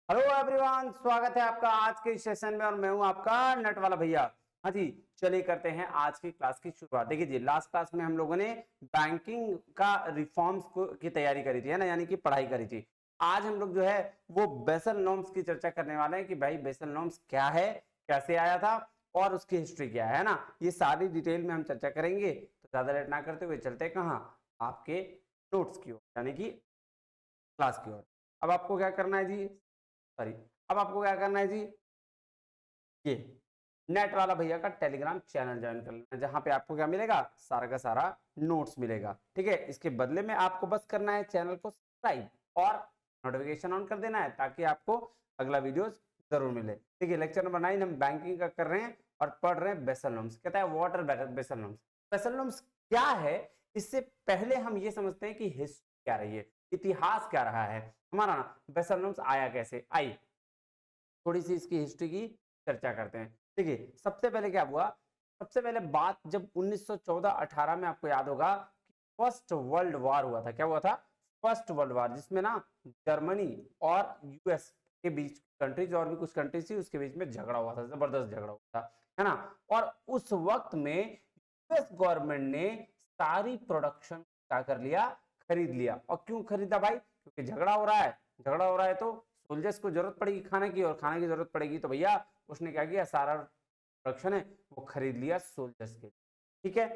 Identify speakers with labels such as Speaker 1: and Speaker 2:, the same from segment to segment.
Speaker 1: Hello everyone, स्वागत है आपका आज के सेशन में और मैं हूं आपका नट वाला भैया। हाँ जी, चलिए करते हैं आज की क्लास की शुरुआत। देखिए जी, लास्ट क्लास में हम लोगों ने बैंकिंग का रिफॉर्म्स को की तैयारी करी थी, है ना, यानी कि पढ़ाई करी थी। आज हम लोग जो है वो बेसल नॉर्म्स की चर्चा करने वाले हैं कि भाई बेसल नॉर्म्स क्या है, कैसे आया था और उसकी हिस्ट्री क्या है ना। ये सारी डिटेल में हम चर्चा करेंगे। तो ज्यादा लेट ना करते हुए चलते कहाँ, आपके नोट्स की ओर, यानी कि क्लास की ओर। अब आपको क्या करना है जी, सॉरी, अब आपको क्या करना है जी, ये नेट वाला भैया का टेलीग्राम चैनल ज्वाइन कर लेना, जहां पे आपको क्या मिलेगा, सारा का सारा नोट्स मिलेगा। ठीक है, इसके बदले में आपको बस करना है चैनल को सब्सक्राइब और नोटिफिकेशन ऑन कर देना है, ताकि आपको अगला वीडियोस जरूर मिले। ठीक है, लेक्चर नंबर 9 हम बैंकिंग का कर रहे हैं और पढ़ रहे हैं बेसल नॉर्म्स। कहता है water Basel norms. Basel norms क्या है, इससे पहले हम ये समझते हैं कि हिस्ट्री क्या रही है, इतिहास क्या रहा है हमारा ना। बेसल नॉर्म्स आया कैसे, आई थोड़ी सी इसकी हिस्ट्री की चर्चा करते हैं। देखिए, सबसे पहले क्या हुआ, सबसे पहले बात जब 1914-18 में आपको याद होगा कि फर्स्ट वर्ल्ड वॉर हुआ था। क्या हुआ था? फर्स्ट वर्ल्ड वॉर, जिसमें ना जर्मनी और यूएस के बीच, कंट्रीज और भी कुछ कंट्रीज थी, उसके बीच में झगड़ा हुआ था, जबरदस्त झगड़ा हुआ था, है ना। और उस वक्त में यूएस गवर्नमेंट ने सारी प्रोडक्शन क्या कर लिया, खरीद लिया। और क्यों खरीदा भाई? क्योंकि झगड़ा हो रहा है, झगड़ा हो रहा है तो सोल्जर्स को जरूरत पड़ेगी खाने की, और खाने की जरूरत पड़ेगी तो भैया उसने क्या किया, सारा प्रोडक्शन है वो खरीद लिया सोल्जर्स के। ठीक है,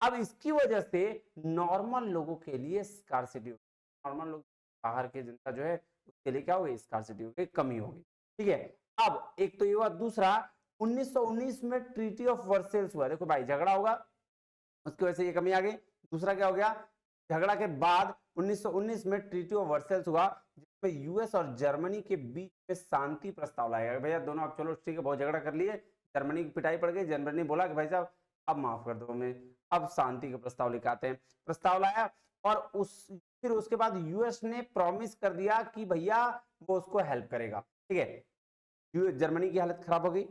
Speaker 1: अब इसकी वजह से नॉर्मल लोगों के लिए स्कार्सिटी, नॉर्मल लोग बाहर की जनता जो है उसके लिए क्या हो गई, स्कार्सिटी हो गई, कमी हो गई। ठीक है, अब एक तो ये हुआ। दूसरा, 1919 में ट्रीटी ऑफ वर्सेल्स हुआ। देखो भाई, झगड़ा होगा, उसकी वजह से ये कमी आ गई। दूसरा क्या हो गया, झगड़ा के बाद 1919 में ट्रीटी ऑफ वर्सेल्स हुआ, जिसमें यूएस और जर्मनी के बीच में शांति प्रस्ताव लाया गया। भैया दोनों, आप चलो ठीक है, बहुत झगड़ा कर लिए, जर्मनी की पिटाई पड़ गई, जर्मनी बोला कि भाई साहब अब माफ कर दो हमें, अब शांति का प्रस्ताव लेकर आते हैं। प्रस्ताव लाया और फिर उसके बाद यूएस ने प्रॉमिस कर दिया कि भैया वो उसको हेल्प करेगा। ठीक है, जर्मनी की हालत खराब हो गई,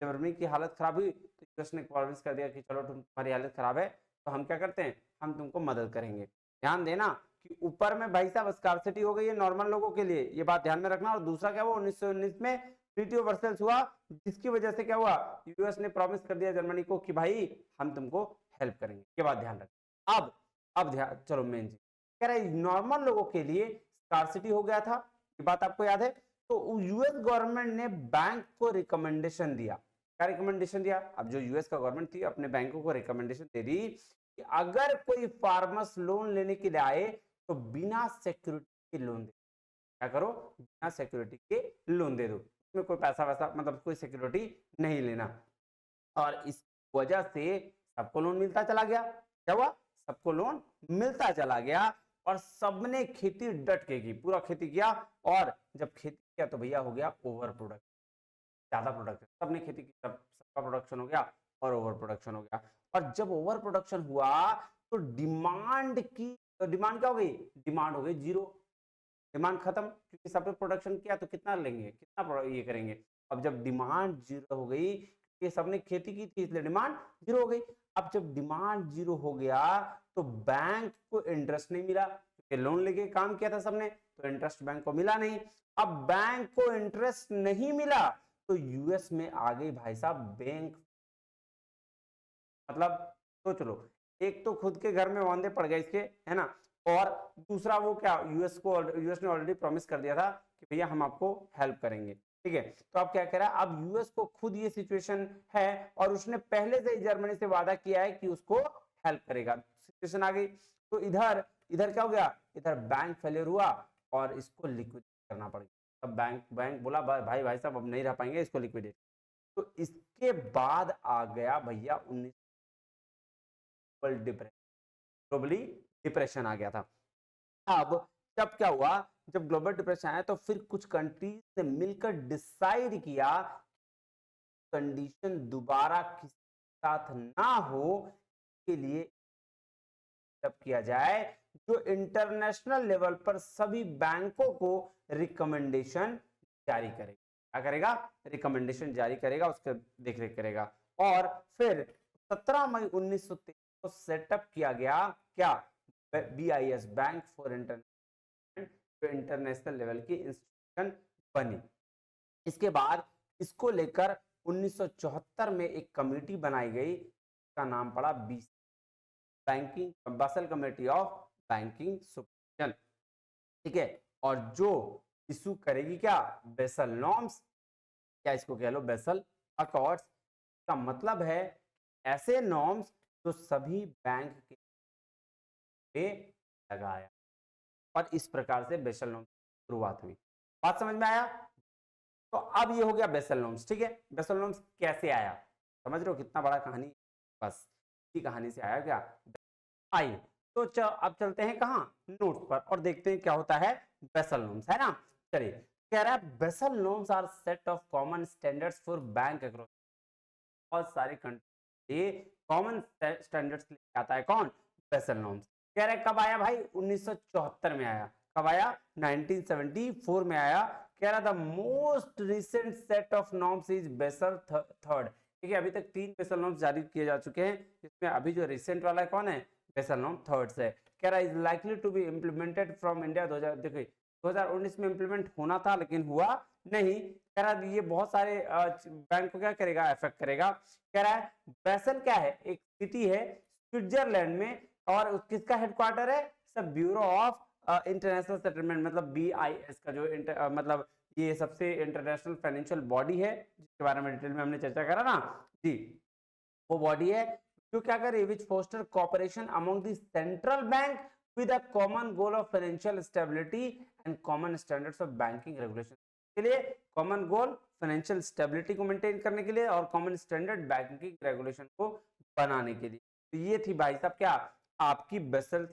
Speaker 1: जर्मनी की हालत खराब हुई तो यूएस ने प्रॉमिस कर दिया कि चलो तुम्हारी हालत खराब है तो हम क्या करते हैं, हम तुमको मदद करेंगे। ध्यान देना कि ऊपर में भाई साहब स्कार्सिटी हो गई है नॉर्मल लोगों के लिए, ये बात ध्यान में रखना। और दूसरा क्या हुआ, 1919 में ट्रीटी ऑफ वर्सेल्स हुआ, जिसकी वजह से क्या हुआ, यूएस ने प्रॉमिस कर दिया जर्मनी को कि भाई हम तुमको हेल्प करेंगे। ये बात ध्यान रखना। अब ध्यान, चलो मेन चीज कह रहा है, नॉर्मल लोगों के लिए स्कार्सिटी हो गया था, ये बात आपको याद है। तो यूएस गवर्नमेंट ने बैंक को रिकमेंडेशन दिया। क्या रिकमेंडेशन दिया? अब जो यूएस का गवर्नमेंट थी अपने बैंकों को रिकमेंडेशन दे दी कि अगर कोई फार्मर्स लोन लेने के लिए आए तो बिना सिक्योरिटी के लोन दे। क्या करो, बिना सिक्योरिटी के लोन दे दो, इसमें कोई पैसा वैसा, मतलब कोई सिक्योरिटी नहीं लेना। और इस वजह से सबको लोन मिलता चला गया। क्या हुआ, सबको लोन मिलता चला गया और सबने खेती डट के की, पूरा खेती किया। और जब खेती किया तो भैया हो गया ओवर प्रोडक्ट, ज्यादा प्रोडक्शन, सबने खेती की, सबका प्रोडक्शन हो गया और ओवर प्रोडक्शन हो गया। और जब ओवर प्रोडक्शन हुआ तो डिमांड क्या हो गई, डिमांड हो गई जीरो, डिमांड खत्म, क्योंकि सबने प्रोडक्शन किया तो कितना लेंगे, कितना ये करेंगे। अब जब डिमांड जीरो हो गई, ये सबने खेती की थी इसलिए डिमांड जीरो हो गई। अब जब डिमांड जीरो हो गया तो बैंक को इंटरेस्ट नहीं मिला, क्योंकि लोन लेके काम किया था सबने, तो इंटरेस्ट बैंक को मिला नहीं। अब बैंक को इंटरेस्ट नहीं मिला तो यूएस में आ गई भाई साहब बैंक, मतलब सोच लो, एक तो खुद के घर में वांदे पड़ गए इसके, है ना, और दूसरा वो क्या, यूएस ने ऑलरेडी प्रॉमिस कर दिया था कि भैया हम आपको हेल्प करेंगे। ठीक है, तो अब क्या कह रहा है, अब यूएस को खुद ये सिचुएशन है और उसने पहले से ही जर्मनी से वादा किया है कि उसको हेल्प करेगा। सिचुएशन आ गई तो इधर इधर क्या हो गया, इधर बैंक फेलियर हुआ और इसको लिक्विड करना पड़ गया। अब बैंक बैंक बोला भाई भाई साहब अब नहीं रह पाएंगे, इसको लिक्विडेट। तो इसके बाद आ गया भैया 19 डिप्रेशन, ग्लोबली डिप्रेशन आ गया था। अब जब क्या हुआ, जब ग्लोबल डिप्रेशन आया तो फिर कुछ कंट्रीज ने मिलकर डिसाइड किया कंडीशन दोबारा किसी साथ ना हो के लिए तब किया जाए, जो इंटरनेशनल लेवल पर सभी बैंकों को रिकमेंडेशन जारी करेगा। क्या करेगा, रिकमेंडेशन जारी करेगा, उसका देखरेख करेगा। और फिर 17 मई 1923 को सेटअप किया गया क्या, BIS, bank for international, international level की इंस्टीट्यूशन ऑर्गेनाइजेशन बनी। इसके बाद इसको लेकर 1974 में एक कमेटी बनाई गई, इसका नाम पड़ा banking Basel committee of banking supervision, ठीक है। और जो इशू करेगी क्या, बेसल नॉर्म्स, क्या इसको कह लो बेसल अकॉर्ड्स, का मतलब है ऐसे नॉर्म्स जो सभी बैंक के पे लगाया, और इस प्रकार से बेसल नॉर्म्स की शुरुआत हुई। बात समझ में आया? तो अब ये हो गया बेसल नॉर्म्स, ठीक है। बेसल नॉर्म्स कैसे आया, समझ रहे हो कितना बड़ा कहानी, बस इसी कहानी से आया क्या। आइए तो अब चलते हैं कहाँ, नोट्स पर, और देखते हैं क्या होता है बेसल नॉर्म्स, है ना। चलिए, कह रहा है Basel norms are set of common standards for bank across, बहुत सारे कंट्री ये कॉमन स्टैंडर्ड्स लेके आता है कौन, बेसल नॉर्म्स। कह रहा है कब आया भाई, 1974 में आया। कब आया, 1974 में आया। कह रहा था most recent set of norms is Basel third, ठीक है। अभी तक 3 बेसल नॉर्म्स जारी किए जा चुके हैं, इसमें अभी जो रिसेंट वाला है कौन है, बेसल नॉर्म थर्ड से। कह रहा है is likely to be implemented from India. 2019 में इम्प्लीमेंट होना था लेकिन हुआ नहीं। कह रहा है ये बहुत सारे बैंक को क्या करेगा, अफेक्ट करेगा। कह रहा है बेसल क्या है, एक सिटी है स्विट्जरलैंड में, और किसका हेडक्वार्टर है, सब ब्यूरो ऑफ इंटरनेशनल सेटलमेंट, मतलब BIS का जो मतलब ये सबसे इंटरनेशनल फाइनेंशियल बॉडी है, जिसके बारे में डिटेल में हमने चर्चा करा ना जी, वो बॉडी है जो क्या करे, which foster cooperation among the central bank with a common goal of financial stability and common standards of banking regulation, के लिए कॉमन गोल फाइनेंशियल स्टेबिलिटी को मेंटेन करने के लिए और कॉमन स्टैंडर्ड बैंकिंग रेगुलेशन को बनाने के लिए। तो ये थी भाई साहब क्या, आपकी बेसल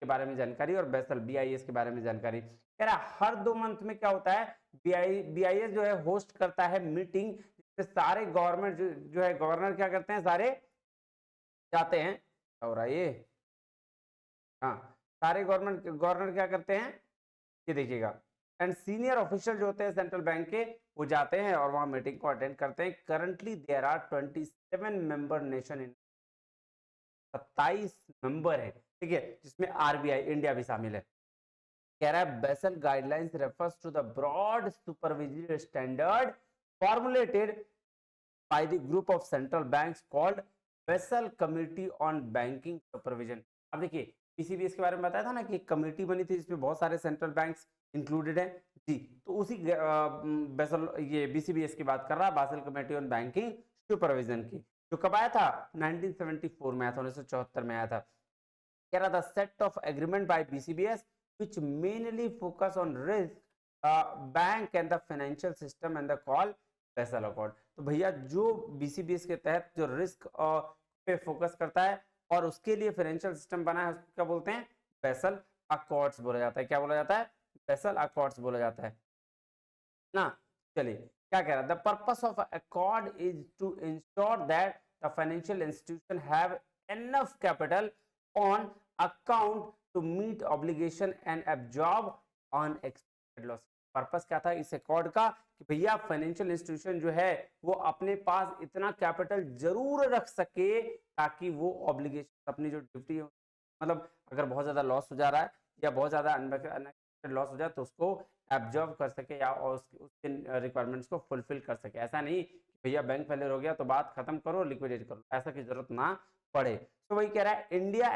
Speaker 1: के बारे में जानकारी और बेसल BIS के बारे में जानकारी। कह रहा हर 2 मंथ में क्या होता है, BIS जो है होस्ट करता है मीटिंग, जिसमें सारे गवर्नमेंट जो है गवर्नर क्या करते हैं, सारे जाते हैं, और ये हाँ सारे गवर्नर क्या करते हैं, ये देखिएगा, एंड सीनियर ऑफिशियल जो होते हैं सेंट्रल बैंक के, वो जाते हैं और वहां मीटिंग को अटेंड करते हैं। Currently there are 27 member nation in, 27 member है, ठीक है, जिसमें RBI इंडिया भी शामिल है। कह रहा है Basel guidelines refers to the broad supervisory standard formulated by the group of central banks called Basel committee on banking supervision. अब देखिए PCBS के बारे में बताया था ना कि एक कमेटी बनी थी जिसमें बहुत सारे सेंट्रल बैंक्स इंक्लूडेड है जी, तो उसी बेसल ये BCBS की बात कर रहा है, Basel committee on banking supervision की, जो कब आया था, 1974 में आया था, 1974 में आया था। कह रहा था set of agreement by BCBS which mainly focus on risk bank and the financial system and the call Basel accord. तो भैया जो BCBS के तहत जो रिस्क पे फोकस करता है और उसके लिए फाइनेंशियल सिस्टम बना है, उसको क्या बोलते हैं, बेसल अकॉर्ड्स बोला जाता है। क्या बोला जाता है, बेसल अकॉर्ड्स बोला जाता है ना। चलिए क्या कह रहा है, the purpose of accord is to ensure that the financial institution have enough capital on account to meet obligation and absorb unexpected loss. Purpose क्या था इस अकॉर्ड का, कि भैया फाइनेंशियल इंस्टीट्यूशन जो है वो अपने पास इतना कैपिटल जरूर रख सके ताकि वो ऑब्लिगेशन अपनी जो ड्यूटी है, मतलब अगर बहुत ज्यादा लॉस हो जा रहा है या बहुत ज्यादा अनएक्सपेक्टेड लॉस हो जाए तो उसको एब्जॉर्ब कर सके या उसके रिक्वायरमेंट्स को फुलफिल कर सके। ऐसा नहीं कि भैया बैंक फेलियर हो गया तो बात खत्म करो लिक्विडेट करो, ऐसा की जरूरत ना पड़े। तो वही कह रहा है India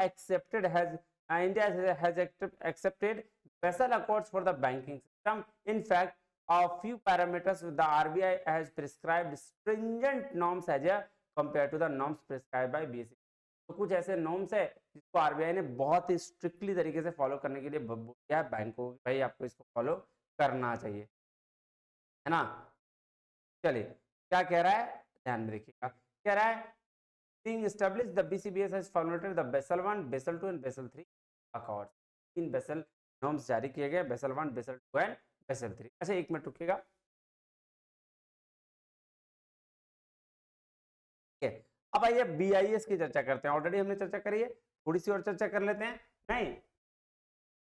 Speaker 1: has accepted Basel accords for the banking system. In fact a few parameters the RBI has prescribed stringent norms as compared to the norms prescribed by BSE। तो कुछ ऐसे नॉर्म्स है जिसको RBI ने बहुत ही स्ट्रिक्टली तरीके से follow करने के लिए बोला है बैंक को, भाई आपको इसको फॉलो करना चाहिए, है ना। चलिए क्या कह रहा है, ध्यान में देखिएगा, कह रहा है being established the BCBS has formulated the Basel 1, Basel 2 and Basel 3 accords। 3 Basel norms जारी किए गए, बेसल 1, बेसल 2 एंड बेसल 3। अच्छा एक मिनट रुकिएगा, अब आइए BIS की चर्चा करते हैं। ऑलरेडी हमने चर्चा करी है, थोड़ी सी और चर्चा कर लेते हैं, नहीं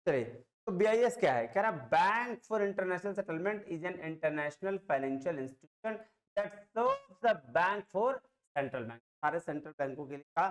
Speaker 1: चलिए। तो BIS क्या है, कह रहा bank for international settlement is an international financial institution that serves the bank for central bank. सारे सेंट्रल बैंकों के लिए का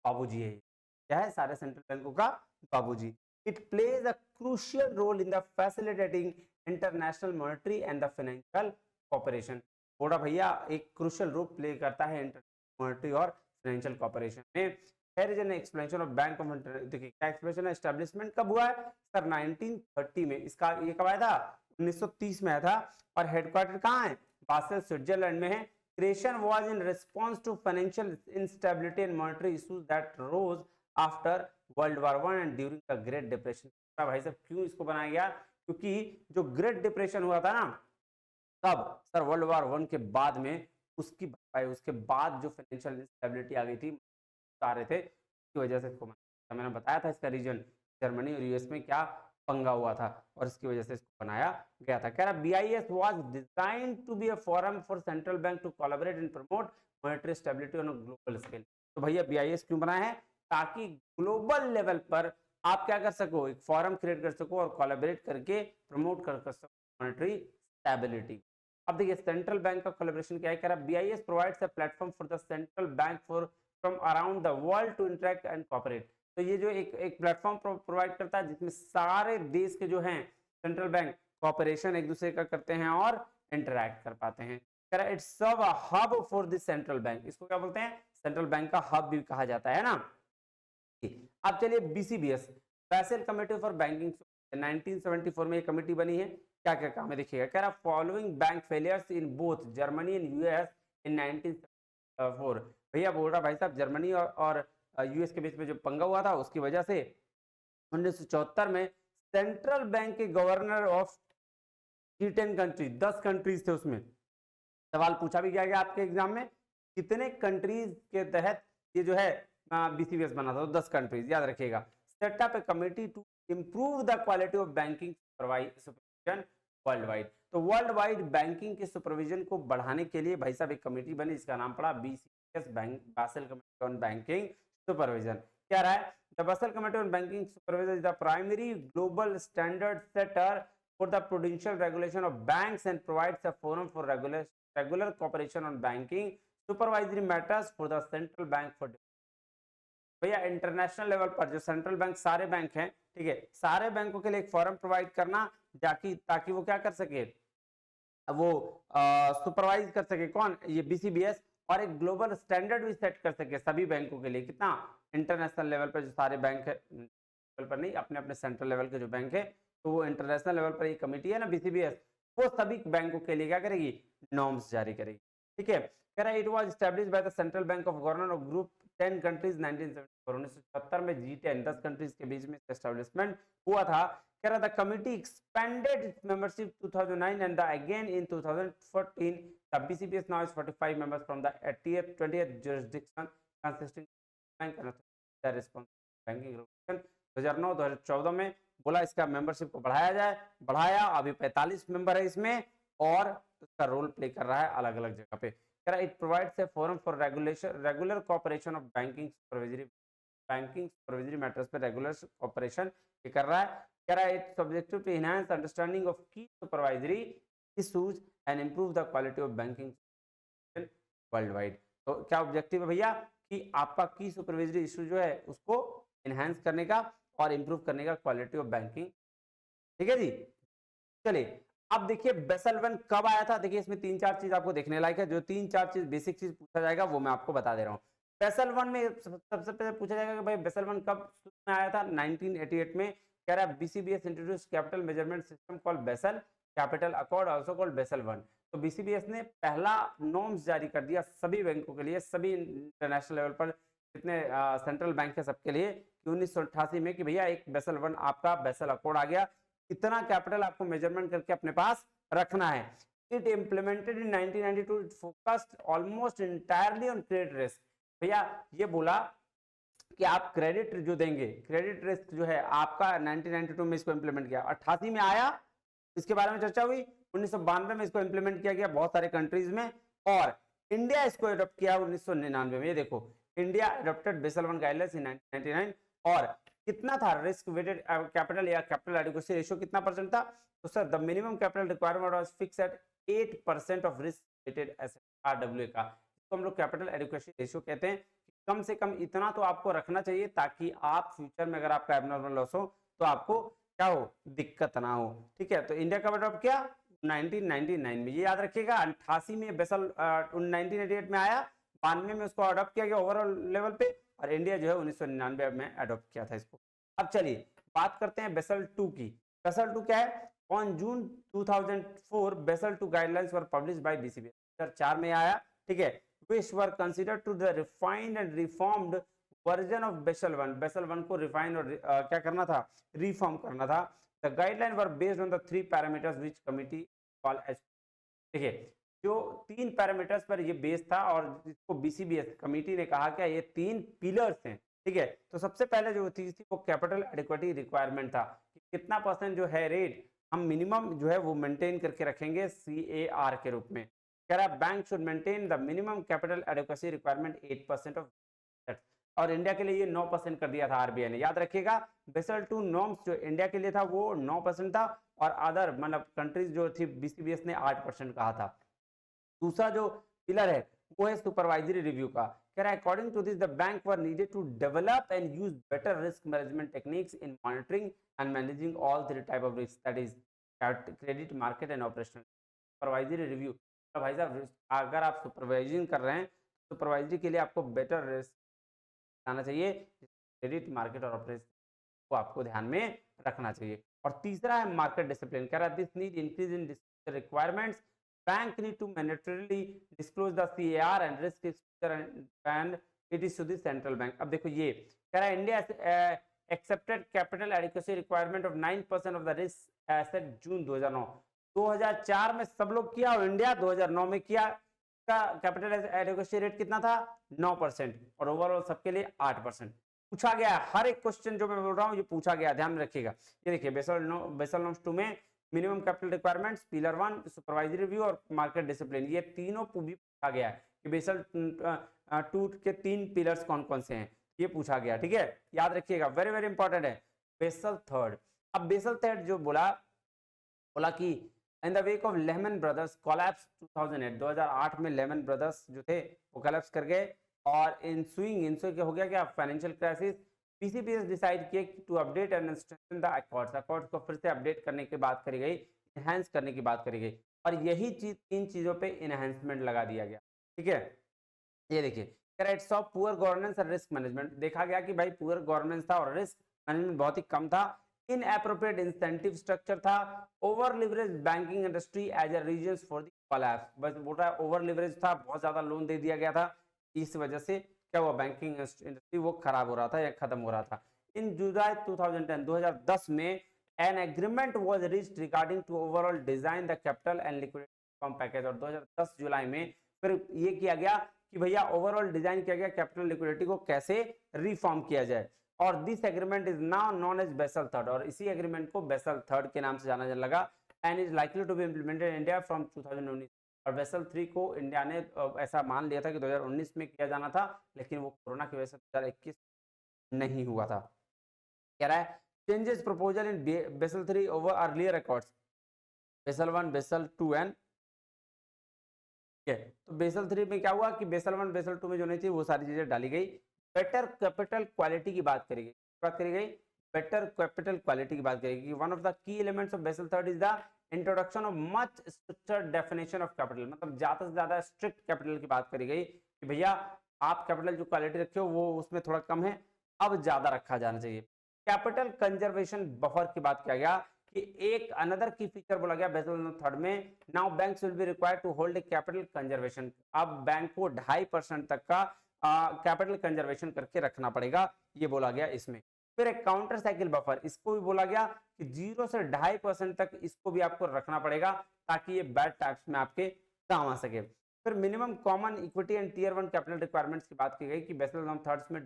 Speaker 1: बाबूजी है, क्या है, सारे सेंट्रल बैंकों का बाबूजी। It plays a crucial role in the facilitating international monetary and the financial corporation. बोला भैया एक क्रूशियल रोल प्ले करता है इंटरनेशनल मॉनेटरी और फाइनेंशियल कॉर्पोरेशन में। Here is an explanation of Bank of देखिए क्या एक्सप्लेनेशन है, एस्टेब्लिशमेंट कब हुआ है सर 1930 में, इसका ये कब आया था 1930 में आया था, और हेडक्वार्टर कहाँ है बासेल स्विट्जरलैंड में है। Creation was in response to financial instability and monetary issues that rose after World War one and during the Great Depression. भाई साहब क्यों इसको बनाया गया, क्योंकि जो ग्रेट डिप्रेशन हुआ था ना तब सर वर्ल्ड वॉर वन के बाद में उसके बाद जो फाइनेंशियल इंस्टेबिलिटी आ गई थी आ रहे थे, इसकी वजह से इसको मैंने बताया था इसका रीजन जर्मनी और यूएस में क्या पंगा हुआ था और इसकी वजह से इसको बनाया गया था। कह रहा BIS was designed to be a forum for central bank to collaborate and promote monetary stability on a global scale. तो भैया BIS क्यों बनाया है, ताकि ग्लोबल लेवल पर आप क्या कर सको, एक फोरम क्रिएट कर सको और कोलैबोरेट करके प्रमोट कर सको मॉनेटरी स्टेबिलिटी। अब देखिए सेंट्रल बैंक का कोलैबोरेशन क्या है, कह रहा BIS provides a platform for the central bank for from around the world to interact and cooperate. तो ये जो एक प्लेटफॉर्म प्रोवाइड करता है जिसमें सारे देश के जो हैं सेंट्रल बैंक कोऑपरेशन एक दूसरे का करते हैं और इंटरेक्ट कर पाते हैं। कह रहा it's serve a hub for the central bank, इसको क्या बोलते हैं सेंट्रल बैंक का हब भी कहा जाता है ना। अब चलिए BCBS basal committee for banking 1974 में ये कमेटी बनी है, क्या क्या काम है देखिएगा। कह रहा following bank failures in both Germany and US in 1974। भैया बोल रहा भाई साहब जर्मनी और यूएस के बीच में जो पंगा हुआ था उसकी वजह से 1974 में सेंट्रल बैंक के governor of G10 country 10 countries थे, उसमें सवाल पूछा भी गया आपके एग्जाम में कितने कंट्रीज के तहत ये जो है BCBS बना था, तो 10 कंट्रीज याद रखिएगा। Set up a committee to improve the quality of banking supervision world wide. तो वर्ल्ड वाइड बैंकिंग के सुपरविजन को बढ़ाने के लिए भाई साहब एक कमेटी बनी, इसका नाम पड़ा BCBS Basel committee on banking supervision. क्या रहा है, the Basel committee on banking supervision is the primary global standard setter for the prudential regulation of banks and provides a forum for regular cooperation on banking supervisory matters for the central bank for. भैया international level पर जो central bank सारे bank हैं, ठीक है, सारे बैंकों के लिए एक फॉरम प्रोवाइड करना ताकि वो क्या कर सके, वो सुपरवाइज कर सके, कौन ये BCBS, और एक ग्लोबल स्टैंडर्ड भी सेट कर सके सभी बैंकों के लिए। कितना इंटरनेशनल लेवल पर जो सारे बैंक है, लेवल पर नहीं, अपने अपने सेंट्रल लेवल के जो बैंक है, तो वो इंटरनेशनल लेवल पर एक कमेटी है ना BCBS, वो सभी बैंकों के लिए क्या करेगी, नॉर्म्स जारी करेगी। ठीक है, कह रहा है it was established by the central bank of governor of group 10 countries 1974 में G10 10 कंट्रीज के बीच में एस्टैब्लिशमेंट हुआ था। कह रहा था committee expanded it's membership 2009 and again in 2014 the BCBS now is 45 members from the 20th jurisdiction consisting bank and the responsible banking regulation। 2009-2014 में बोला इसका मेंबरशिप को बढ़ाया जाए, बढ़ाया, अभी 45 मेंबर है इसमें और उसका रोल प्ले कर रहा है अलग अलग जगह पे। कह रहा it provides a forum for regular cooperation of banking supervisory matters पे रेगुलर कोऑपरेशन कर रहा है। कह रहा है it's objective to enhance understanding of की supervisory issues and improve the quality of banking world wide. तो क्या ऑब्जेक्टिव है भैया कि आपका की सुपरवाइजरी इशू जो है उसको एनहांस करने का और इंप्रूव करने का क्वालिटी ऑफ बैंकिंग। ठीक है जी, चलिए अब देखिए बेसल वन कब आया था। देखिए इसमें 3-4 चीज आपको देखने लायक है, जो 3-4 चीज बेसिक चीज पूछा जाएगा वो मैं आपको बता दे रहा हूँ। बेसल वन में सबसे पहले पूछा जाएगा कि भाई बेसल वन कब में आया था, 1988 में। कह रहा है BCBS introduce capital measurement system called Basel capital accord also called Basel one. तो BCBS ने पहला नॉर्म्स जारी कर दिया सभी बैंकों के लिए, सभी इंटरनेशनल लेवल पर जितने सेंट्रल बैंक है सबके लिए 1988 में कि भैया एक बेसल वन आपका बेसल अकॉर्ड आ गया, इतना कैपिटल आपको मेजरमेंट करके अपने पास रखना है। It implemented in 1992, it focused almost entirely on credit risk. भैया ये बोला कि आप क्रेडिट जो देंगे, क्रेडिट रिस्क जो है आपका 1992 में इसको इम्प्लीमेंट किया, 88 में आया, इसके बारे में चर्चा हुई, 1992 में इसको इम्प्लीमेंट किया गया बहुत सारे कंट्रीज में, और इंडिया इसको अडॉप्ट किया 1999 में। ये देखो India adopted Basel one guidelines in 1999, और कितना था रिस्क वेटेड कैपिटल या कैपिटल एडिक्वेसी रेशियो कितना परसेंट था, तो sir the minimum capital requirement was fixed at 8% of risk weighted asset RWA का, इसको हम लोग कैपिटल एडिक्वेसी रेशियो कहते हैं। कम से कम इतना तो आपको रखना चाहिए ताकि आप फ्यूचर में अगर आपका एबनॉर्मल लॉस हो तो आपको क्या हो, दिक्कत ना हो। ठीक है, तो इंडिया कब अडॉप्ट किया 1999 में, ये याद रखिएगा। 88 में बेसल 1988 में आया, 92 में उसको अडॉप्ट किया गया ओवरऑल लेवल पे, और इंडिया जो है 1999 में अडॉप्ट किया था इसको। अब चलिए बात करते हैं बेसल 2 की। बेसल 2 क्या है? On June 2004 Basel 2 guidelines were published by BCB, 2004 में आया। ठीक है, which were considered to the refined and reformed version of Basel 1। Basel 1 को रिफाइन और क्या करना था, रिफॉर्म करना था। The guideline were based on the 3 parameters which committee called as। देखिए, जो 3 पैरामीटर्स पर ये बेस था और इसको बीसीबीएस कमेटी ने कहा कि ये 3 पिलर्स हैं। ठीक है, तो सबसे पहले जो चीज थी वो कैपिटल एडिक्विटी रिक्वायरमेंट था, कि कितना परसेंट जो है रेट हम मिनिमम जो है वो मेंटेन करके रखेंगे सीएआर के रूप में। कह रहा है bank should maintain the minimum capital adequacy requirement 8% of, और इंडिया के लिए ये 9% कर दिया था आरबीआई ने। याद रखिएगा, बेसल 2 नॉर्म्स जो इंडिया के लिए था वो 9% था, और अदर मतलब कंट्रीज जो थी बीसीबीएस ने 8% कहा था। दूसरा जो पिलर है वो है सुपरवाइजरी रिव्यू का। कह रहा है according to this the bank were needed to develop and use better risk management techniques in monitoring and managing all 3 type of risk, that is credit, market and operational. Supervisory review, तो भाई साहब अगर आप supervising कर रहे हैं, supervisory के लिए आपको बेटर रिस्क आना चाहिए, क्रेडिट, मार्केट और ऑपरेशन को आपको ध्यान में रखना चाहिए। और तीसरा है मार्केट डिसिप्लिन। कह रहा है this need increase in requirements, bank need to mandatorily disclose the CAR and risk exposure and it is to the central bank. अब देखो ये कह रहा है India accepted capital adequacy requirement of 9% of the risk asset June 2009। 2004 में सब लोग किया और इंडिया 2009 में किया। का कैपिटल एडिक्वेसी रेट कितना था 9%, और ओवरऑल सबके लिए 8%। पूछा गया हर एक क्वेश्चन जो मैं बोल रहा हूँ ये पूछा गया, ध्यान में रखिएगा। ये देखिए बेसल नॉर्म्स 2 में minimum capital requirements, pillar 1 supervisory review और मार्केट डिसिप्लिन, ये तीनों भी पूछा गया है कि बेसल 2 के 3 पिलर्स कौन कौन से हैं, ये पूछा गया। ठीक है, याद रखिएगा, वेरी वेरी इंपॉर्टेंट है। बेसल 3, अब बेसल 3 जो बोला कि in the wake of Lehman brothers collapse 2008, 2008 में लेहमैन ब्रदर्स जो थे वो कोलैप्स कर गए, और इनसुइंग हो गया क्या, फाइनेंशियल क्राइसिस। पीसीबीएस डिसाइड किए to update and strengthen the accords को फिर से अपडेट करने की बात करी गई, इनहैंस करने की बात करी गई, और यही चीज 3 चीजों पे इनहैंसमेंट लगा दिया गया। ठीक है, ये देखिए इट्स ऑफ पुअर गवर्नेंस और रिस्क मैनेजमेंट, देखा गया कि भाई पुअर गवर्नेंस था और रिस्क मैनेजमेंट बहुत ही कम था। इनएप्रोप्रिएट इंसेंटिव स्ट्रक्चर था, over leverage banking industry as a reasons for the collapse, बस बोल रहा है ओवर लिवरेज था, बहुत ज्यादा लोन दे दिया गया था, इस वजह से क्या हुआ, बैंकिंग इंडस्ट्री वो खराब हो रहा था या खत्म हो रहा था। इन जुलाई 2010 में an agreement was reached regarding to overall design the capital and liquidity reform package, और 2010 जुलाई में फिर ये किया गया कि भैया ओवरऑल डिजाइन किया गया कैपिटल लिक्विडिटी को कैसे रिफॉर्म किया जाए, और this agreement is now known as Basel 3, और इसी एग्रीमेंट को बेसल 3 के नाम से जाना जाने लगा, and is likely to be implemented in India from 2019। और बेसल 3 को इंडिया ने ऐसा मान लिया था कि 2019 में किया जाना था, लेकिन वो कोरोना की वजह से 2021 नहीं हुआ था। कह रहा है changes proposal in Basel 3 over earlier records, Basel 1, Basel 2 and तो बेसल 3 में क्या हुआ कि बेसल 1 बेसल 2 में जो नहीं थी वो सारी चीजें डाली गई। बेटर कैपिटल क्वालिटी की बात करी गई, बेटर कैपिटल क्वालिटी की बात करेगी। One of the key elements of Basel 3 is the introduction of much stricter definition of capital, मतलब ज्यादा से ज्यादा स्ट्रिक्ट कैपिटल की बात करी गई कि भैया आप कैपिटल जो क्वालिटी रखे हो वो उसमें थोड़ा कम है, अब ज्यादा रखा जाना चाहिए। कैपिटल कंजर्वेशन बफर की बात किया गया कि एक अनदर की फीचर बोला गया बेसल 3 में, now banks will be required to hold a capital conservation, अब बैंक को 2.5% तक का कैपिटल कंजर्वेशन करके रखना पड़ेगा, ये बोला गया इसमें। फिर एक काउंटर साइकिल बफर, इसको भी बोला गया कि 0 से 2.5% तक इसको भी आपको रखना पड़ेगा ताकि ये बैड टैक्स में आपके काम आ सके। फिर minimum common equity and tear 1 capital requirements की बात की गई कि बेसल 3 में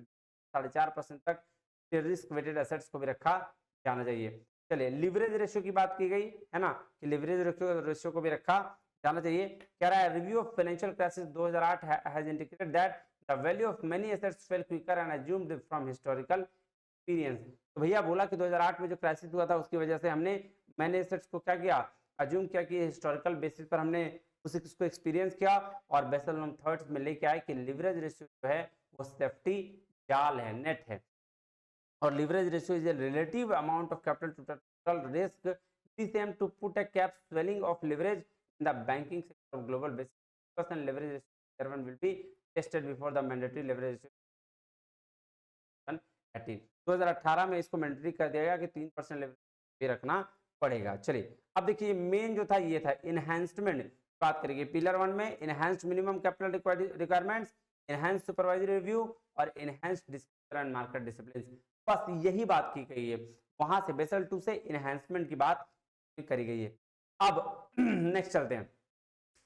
Speaker 1: 4.5% तक रिस्क वेटेड एसेट्स को भी रखा जाना चाहिए। चलिए लिवरेज रेशियो की बात की गई है ना, कि लिवरेज रेशियो को भी रखा जाना चाहिए। कह रहा है review of financial crisis 2008 has indicated that the value of many assets fell quicker and assumed from historical experience. तो भैया बोला कि 2008 में जो क्राइसिस हुआ था उसकी वजह से हमने मैनी एसेट्स को क्या किया, अज्यूम किया कि हिस्टोरिकल बेसिस पर हमने उसको एक्सपीरियंस किया, और बेसल 3 में लेके आए कि लिवरेज रेशियो जो है वो सेफ्टी जाल है, नेट है, और leverage ratio is a relative amount of capital to risk. This aim to put a cap swelling of leverage in the banking sector of global basis. Percent leverage requirement will be tested before the mandatory leverage 2018 में इसको mandatory कर दिया गया कि 3% level रखना पड़ेगा। चलिए अब देखिए मेन जो था ये था इनहेंसमेंट बात करेंगे। पिलर 1 में enhanced minimum capital requirements, enhanced supervisory review और enhanced disclosure and market discipline, बस यही बात की गई है। वहां से बेसल 2 से इनहेंसमेंट की बात करी गई है। अब नेक्स्ट चलते हैं।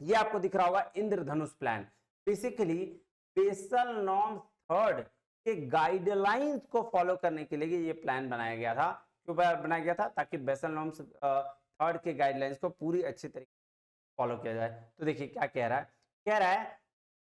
Speaker 1: ये आपको दिख रहा होगा Indradhanush plan. Basically Basel norm third के गाइडलाइंस को फॉलो करने के लिए ये प्लान बनाया गया था। क्यों बनाया गया था? ताकि बेसल नॉर्म्स थर्ड के गाइडलाइंस को पूरी अच्छी तरीके से फॉलो किया जाए। तो देखिए क्या कह रहा है, कह रहा है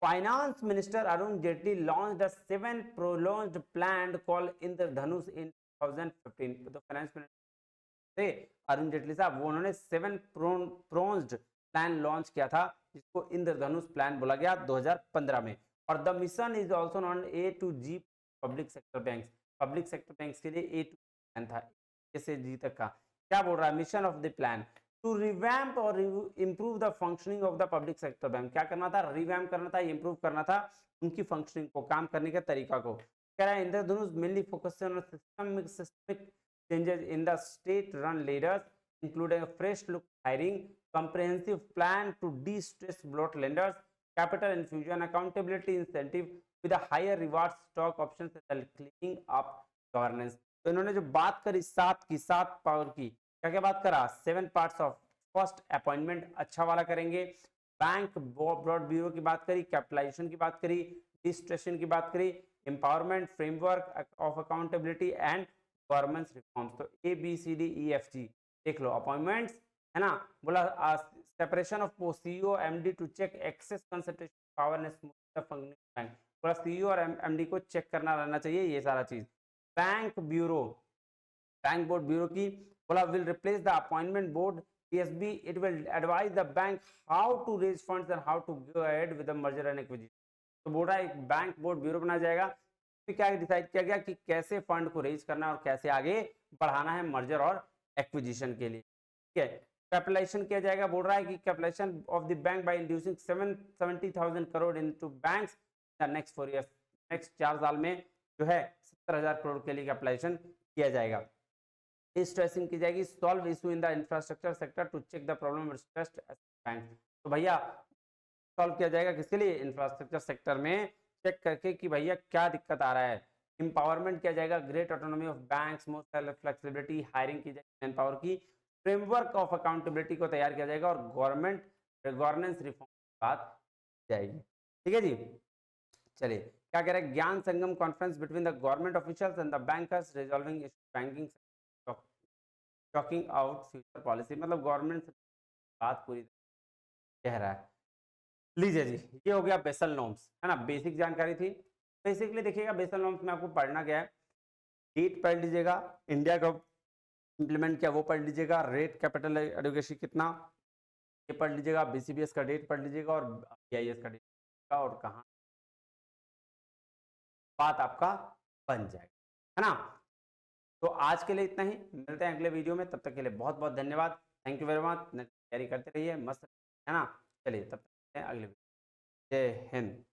Speaker 1: finance minister Arun Jaitley launched a 7 prolonged plan called Indradhanush in 2015। तो फाइनेंस मिनिस्टर अरुण जेटली साहब वो उन्होंने 7 प्रोलॉन्ज्ड प्लान लॉन्च किया था जिसको इंद्रधनुष प्लान बोला गया 2015 में। और the mission is also non a to G public sector banks. Public sector banks के लिए ए टू प्लान था, ए से जी तक का। क्या बोल रहा है? Mission of the plan to revamp और improve the functioning of the public sector bank. क्या करना था? रिवैम्प करना था, इंप्रूव करना था उनकी फंक्शनिंग को, काम करने के तरीका को। कह रहा है Indradhanush mainly focus on systemic changes in the state run leaders including a fresh look hiring, comprehensive plan to de-stress bloat lenders, capital infusion, accountability incentive with a higher reward stock options and cleaning up governance। तो इन्होंने जो बात करी 7 power की, क्या क्या बात करा? 7 पार्ट्स ऑफ फर्स्ट अपॉइंटमेंट अच्छा वाला करेंगे, बैंक ब्रॉड ब्यूरो की बात करी, कैपिटलाइजेशन की बात करी, डिस्ट्रेशन की बात करी, empowerment, framework of accountability and governance reforms. तो ABCDEFG देख लो अपॉइंटमेंट्स है ना। बोला separation of CEO MD to check excess concentration power and smooth the functioning bank. बोला सीईओ और एमडी को चेक करना रहना चाहिए ये सारा चीज। Bank bureau, bank board bureau की बोला will replace the appointment board PSB। It will advise the bank how to raise funds and how to go ahead with the merger and acquisition. तो बोल रहा है एक बैंक बोर्ड ब्यूरो बनाया जाएगा, फिर क्या डिसाइड किया गया कि कैसे फंड को रेज करना है और कैसे आगे बढ़ाना है मर्जर और एक्विजिशन के लिए। ठीक है, कैपिटलाइजेशन किया जाएगा। बोल रहा है कि capitalization of the bank by inducing 770,000 crore into banks the next 4 years. Next 4 साल में जो है 70,000 करोड़ के लिए कैपिटलाइजेशन किया जाएगा। स्ट्रेसिंग की जाएगी solve issue in the infrastructure sector to check the problem stressed bank. तो भैया सॉल्व किया जाएगा किसके लिए? इंफ्रास्ट्रक्चर सेक्टर में चेक करके कि भैया क्या दिक्कत आ रहा है। एम्पावरमेंट किया जाएगा, great autonomy of banks, more flexibility, hiring की जाएगी मैन पावर की, फ्रेमवर्क ऑफ अकाउंटेबिलिटी को तैयार किया जाएगा और गवर्नमेंट गवर्नेंस रिफॉर्म की बात जाएगी। ठीक है जी। चलिए क्या कह रहे हैं? Gyan Sangam conference between the government officials and the bankers resolving banking talking out future policy. मतलब गवर्नमेंट से बात पूरी कह रहा है। लीजिए जी, ये हो गया बेसल नॉर्म्स, है ना, बेसिक जानकारी थी। बेसिकली देखिएगा बेसल नॉर्म्स में आपको पढ़ना क्या है, डेट पढ़ लीजिएगा, इंडिया का इंप्लीमेंट किया वो पढ़ लीजिएगा, रेट कैपिटल एडुकेशन कितना ये पढ़ लीजिएगा, BCBS का डेट पढ़ लीजिएगा और BIS का डेट और कहाँ बात आपका बन जाएगा, है ना। तो आज के लिए इतना ही, मिलते हैं अगले वीडियो में, तब तक के लिए बहुत बहुत धन्यवाद। थैंक यू वेरी मच, तैयारी करते रहिए मस्त, है ना। चलिए तब तक अगले वीडियो, जय हिंद।